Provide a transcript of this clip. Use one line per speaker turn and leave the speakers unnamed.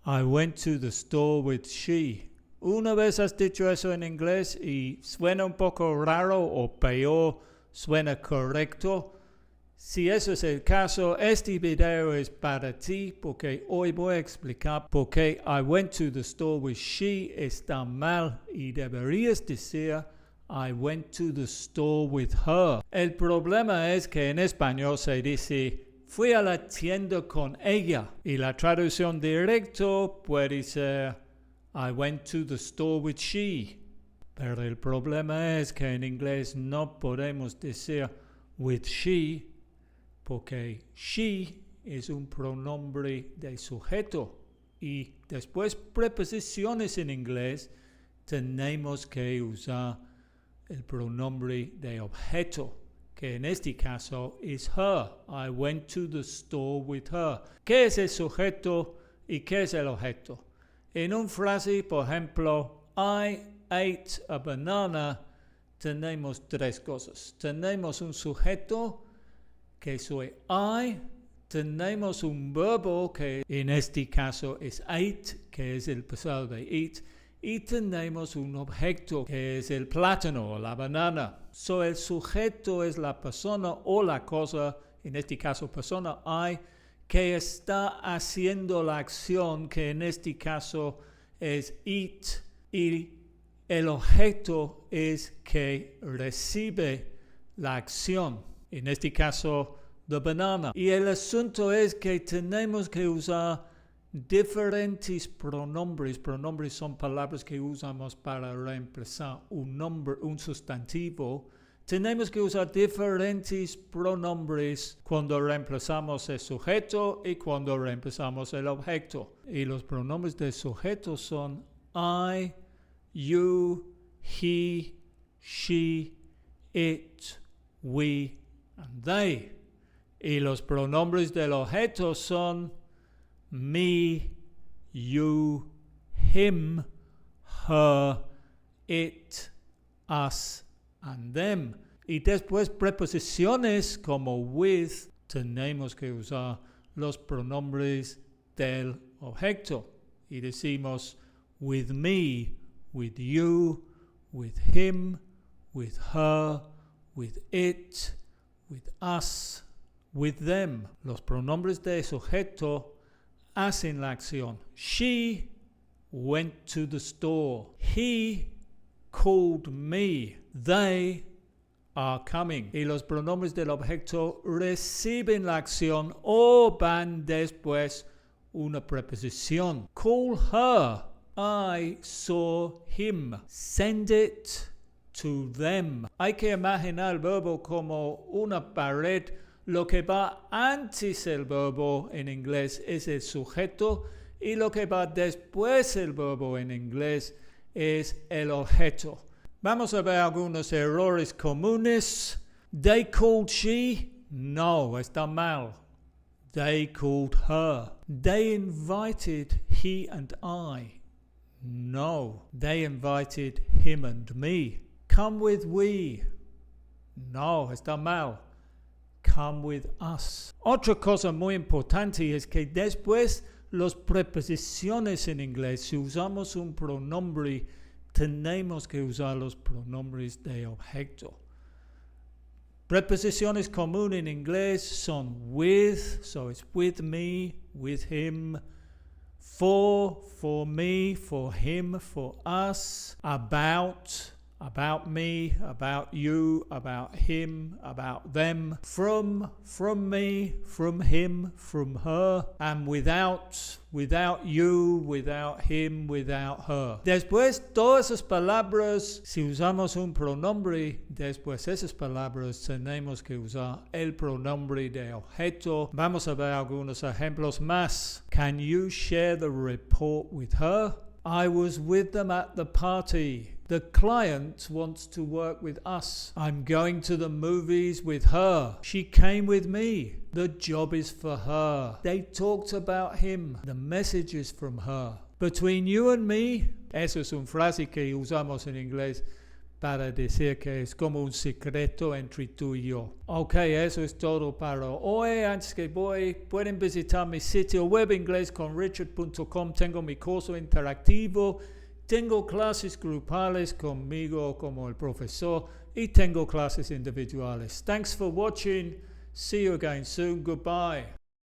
I went to the store with she. Una vez has dicho eso en inglés y suena un poco raro o peor, suena correcto. Si eso es el caso, este video es para ti porque hoy voy a explicar por qué I went to the store with she está mal y deberías decir I went to the store with her. El problema es que en español se dice fui a la tienda con ella y la traducción directa puede ser I went to the store with she. Pero el problema es que en inglés no podemos decir with she porque she es un pronombre de sujeto y después preposiciones en inglés tenemos que usar el pronombre de objeto, que en este caso es her. I went to the store with her. ¿Qué es el sujeto y qué es el objeto? En una frase, por ejemplo, I ate a banana, tenemos tres cosas. Tenemos un sujeto, que soy I. Tenemos un verbo, que en este caso es ate, que es el pasado de eat. Y tenemos un objeto, que es el plátano o la banana. So, el sujeto es la persona o la cosa, en este caso persona I, que está haciendo la acción, que en este caso es eat. Y el objeto es que recibe la acción, en este caso the banana. Y el asunto es que tenemos que usar diferentes pronombres. Pronombres son palabras que usamos para reemplazar un nombre, un sustantivo. Tenemos que usar diferentes pronombres cuando reemplazamos el sujeto y cuando reemplazamos el objeto. Y los pronombres de sujeto son I, you, he, she, it, we, and they. Y los pronombres del objeto son me, you, him, her, it, us, and them. Y después preposiciones como with, tenemos que usar los pronombres del objeto. Y decimos with me, with you, with him, with her, with it, with us, with them. Los pronombres de sujeto hacen la acción. She went to the store. He called me. They are coming. Y los pronombres del objeto reciben la acción o van después una preposición. Call her. I saw him. Send it to them. Hay que imaginar el verbo como una pared. Lo que va antes el verbo en inglés es el sujeto y lo que va después el verbo en inglés es el objeto. Vamos a ver algunos errores comunes. They called she. No, está mal. They called her. They invited he and I. No, they invited him and me. Come with we. No, está mal. Come with us. Otra cosa muy importante es que después las preposiciones en inglés, si usamos un pronombre, tenemos que usar los pronombres de objeto. Preposiciones comunes en inglés son with, so it's with me, with him, for me, for him, for us, about me, about you, about him, about them, from me, from him, from her, and without you, without him, without her. Después, todas esas palabras, si usamos un pronombre, después esas palabras tenemos que usar el pronombre de objeto. Vamos a ver algunos ejemplos más. Can you share the report with her? I was with them at the party. The client wants to work with us. I'm going to the movies with her. She came with me. The job is for her. They talked about him. The message is from her. Between you and me, eso es una frase que usamos en inglés. para decir que es como un secreto entre tú y yo. Ok, eso es todo para hoy. Antes que voy, pueden visitar mi sitio web inglesconrichard.com. Tengo mi curso interactivo. Tengo clases grupales conmigo como el profesor y tengo clases individuales. Thanks for watching. See you again soon. Goodbye.